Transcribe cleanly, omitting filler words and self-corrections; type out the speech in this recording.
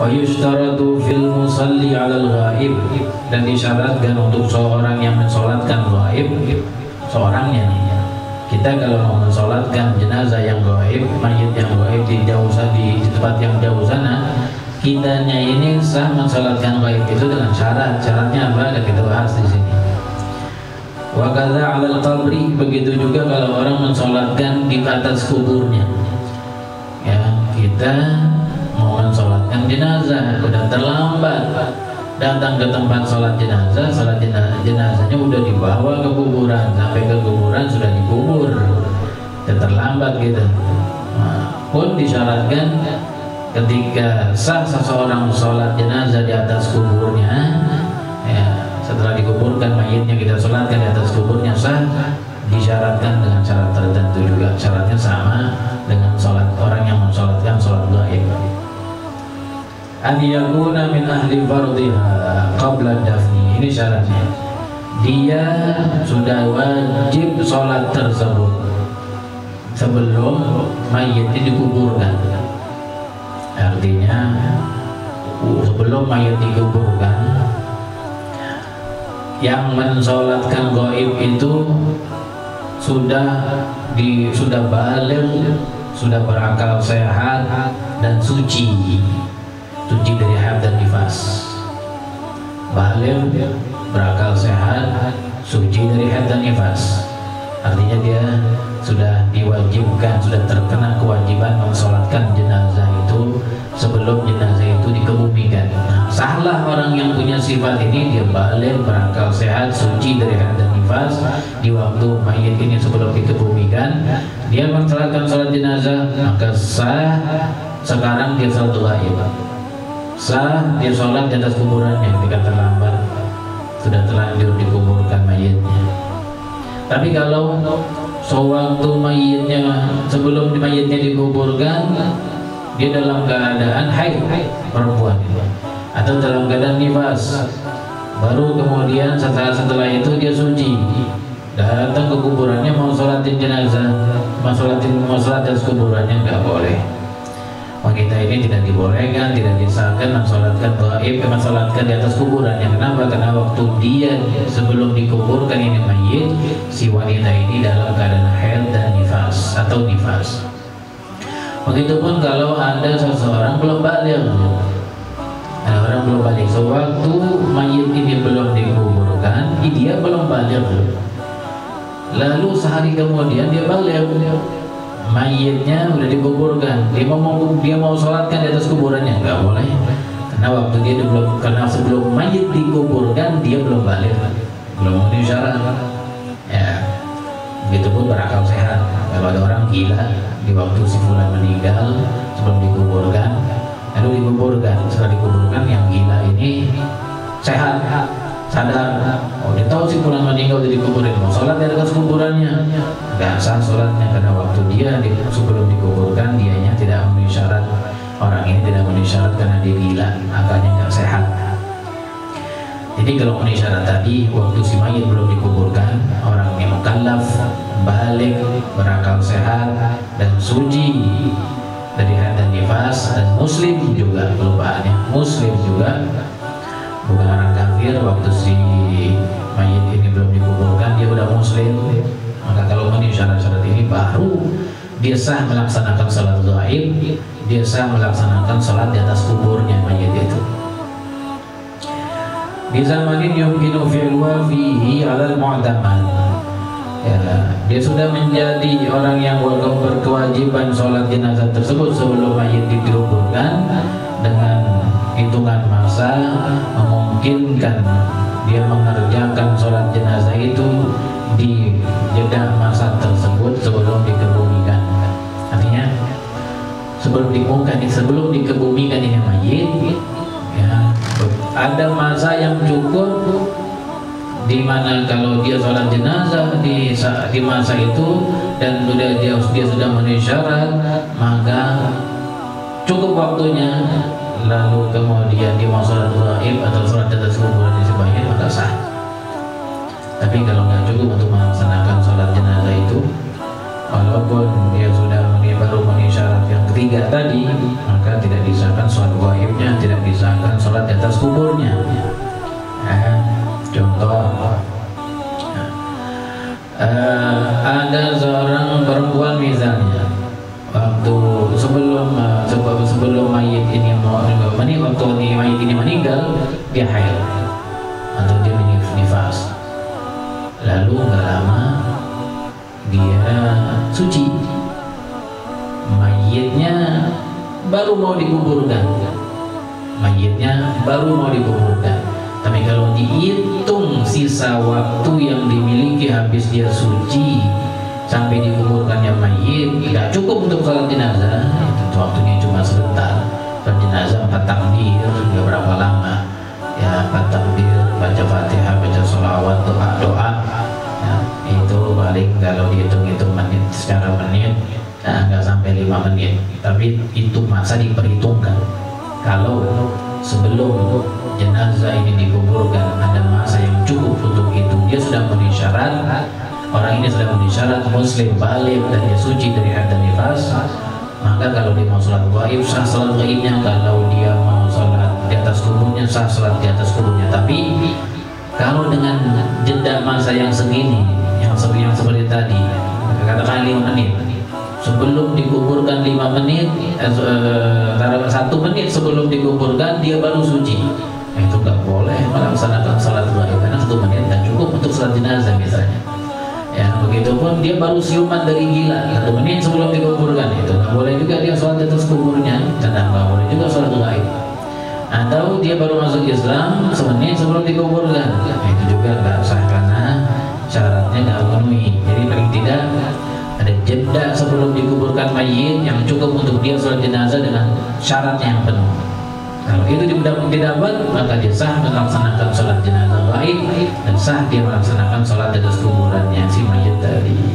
Wa yushtaratu fil musalli 'alal ghaib, dan disyaratkan untuk seorang yang mensolatkan ghaib, seorangnya nih. Kita kalau mau mensolatkan jenazah yang ghaib, mayit yang ghaib di tempat yang jauh sana, kitanya ini sah mensolatkan ghaib itu dengan syaratnya apa? Dan kita bahas di sini. Wa kadza 'alal qabri, begitu juga kalau orang mensolatkan di atas kuburnya. Ya, kita mau mensolatkan jenazah, udah terlambat datang ke tempat sholat jenazah, jenazahnya udah dibawa ke kuburan, sampai ke kuburan sudah dikubur, dan terlambat gitu. Pun disyaratkan ketika sah seseorang sholat jenazah di atas kuburnya, ya, setelah dikuburkan mayitnya kita sholatkan di atas kuburnya sah, disyaratkan dengan syarat tertentu juga. Syaratnya sama dengan sholat orang yang mensolatkan sholat gaib. An yakuna min ahli fardhiha qabla dafni, ini syaratnya. Dia sudah wajib sholat tersebut sebelum mayitnya dikuburkan. Artinya sebelum mayit dikuburkan, yang mensolatkan gaib itu sudah balik, sudah berakal sehat dan suci dari haid dan nifas. Balik, berakal sehat, suci dari haid dan nifas. Artinya dia sudah diwajibkan, sudah terkena kewajiban mensolatkan jenazah itu sebelum jenazah itu dikebumikan. Nah, sahlah orang yang punya sifat ini, dia balik, berakal sehat, suci dari haid dan nifas di waktu mayit ini sebelum dikebumikan, dia mensolatkan sholat jenazah, maka sah sekarang dia sholat gaib. Sah dia sholat di atas kuburannya ketika terlambat, sudah terlanjur dikuburkan mayitnya. Tapi kalau sewaktu mayitnya, sebelum mayitnya dikuburkan, dia dalam keadaan haid, perempuan itu, atau dalam keadaan nifas, baru kemudian setelah itu dia suci, datang ke kuburannya mau sholatin jenazah, mau sholat di atas kuburannya, nggak boleh. Wanita ini tidak dibolehkan, tidak disahkan mensolatkan gaib, mensolatkan di atas kuburannya. Kenapa? Karena waktu dia sebelum dikuburkan ini mayit, si wanita ini dalam keadaan haid dan nifas atau nifas. Begitupun kalau ada seseorang belum balik, ada orang belum balik, sewaktu mayit ini belum dikuburkan, dia belum balik. Lalu sehari kemudian dia balik, mayitnya udah dikuburkan, dia mau sholatkan di atas kuburannya, nggak boleh. Karena sebelum mayit dikuburkan dia belum balik, belum memenuhi syarat. Ya, begitupun berakal sehat. Kalau ada orang gila di waktu si fulan meninggal sebelum dikuburkan, lalu dikuburkan, setelah dikuburkan yang gila ini sehat, sadar, oh dia tahu si fulan meninggal udah dikuburin, mau sholat di atas kuburannya, nggak sah sholatnya karena waktu dia sebelum dikuburkan dianya tidak memenuhi syarat. Orang ini tidak memenuhi syarat karena dia gila, akalnya nggak sehat. Jadi kalau memenuhi syarat tadi, waktu si mayit belum dikuburkan, orang yang mukallaf, balik, berakal sehat dan suci dari haid dan nifas, dan muslim juga, kelupaannya muslim juga, bukan orang kafir. Waktu si mayit ini belum dikuburkan dia udah muslim, maka kalau memenuhi syarat-syarat ini baru dia sah melaksanakan salat gaib, dia sah melaksanakan salat di atas kuburnya mayit itu. Di zamanin yumkinu fi'luha fihi 'alal mu'tamad, ya, dia sudah menjadi orang yang berkewajiban sholat jenazah tersebut sebelum mayit dikuburkan, dengan hitungan masa memungkinkan dia mengerjakan sholat jenazah itu di jeda masa tersebut sebelum dikebumikan. Artinya sebelum dikebumikan ini mayit, ya, ada masa yang cukup di mana kalau dia sholat jenazah di masa itu dan dia sudah memenuhi syarat, maka cukup waktunya, lalu kemudian dia mau sholat gaib atau sholat di atas kuburan di sebanyak, maka sah. Tapi kalau nggak cukup untuk melaksanakan sholat jenazah itu, walaupun dia sudah baru memenuhi syarat yang ketiga tadi, maka maka tidak disahkan sholat gaibnya, tidak disahkan sholat di atas kuburnya. Contoh, ada seorang perempuan misalnya, waktu sebelum mayit ini waktu mayit ini meninggal, dia haid atau dia nifas, lalu nggak lama dia suci, mayitnya baru mau dikuburkan, tapi kalau dihitung sisa waktu yang dimiliki habis dia suci sampai dikuburkannya mayit, tidak cukup untuk sholat jenazah. Itu waktunya cuma sebentar. Sholat jenazah 4 takbir, nggak berapa lama ya, 4 takbir, baca fatihah, baca sholawat, doa ya, itu paling kalau dihitung-hitung menit secara menit nggak sampai 5 menit, tapi itu masa diperhitungkan. Kalau sebelum jenazah ini dikuburkan ada masa yang cukup untuk itu, dia sudah memenuhi syarat, orang ini sudah memenuhi syarat muslim, balik, dan dia suci dari haid dan nifas, maka kalau dia mau sholat gaib, sah sholat gaibnya. Kalau dia mau sholat di atas kuburnya, sah sholat di atas kuburnya. Tapi kalau dengan jeda masa yang segini, yang seperti tadi, katakan 5 menit sebelum dikuburkan, 5 menit, 1 menit sebelum dikuburkan dia baru suci, itu nggak boleh melaksanakan sholat gaib, karena 1 menit dan cukup untuk sholat jenazah misalnya. Ya, begitupun dia baru siuman dari gila 1 menit sebelum dikuburkan, itu nggak boleh juga dia sholat di atas kuburnya, dan nggak boleh juga sholat gaib. Atau dia baru masuk Islam 1 menit sebelum dikuburkan, itu juga nggak sah karena syaratnya nggak memenuhi. Jadi paling tidak ada jeda sebelum dikuburkan mayit yang cukup untuk dia sholat jenazah dengan syaratnya yang penuh. Kalau itu didapat, maka dia sah melaksanakan sholat jenazah gaib dan sah dia melaksanakan sholat di atas kuburannya si mayit tadi.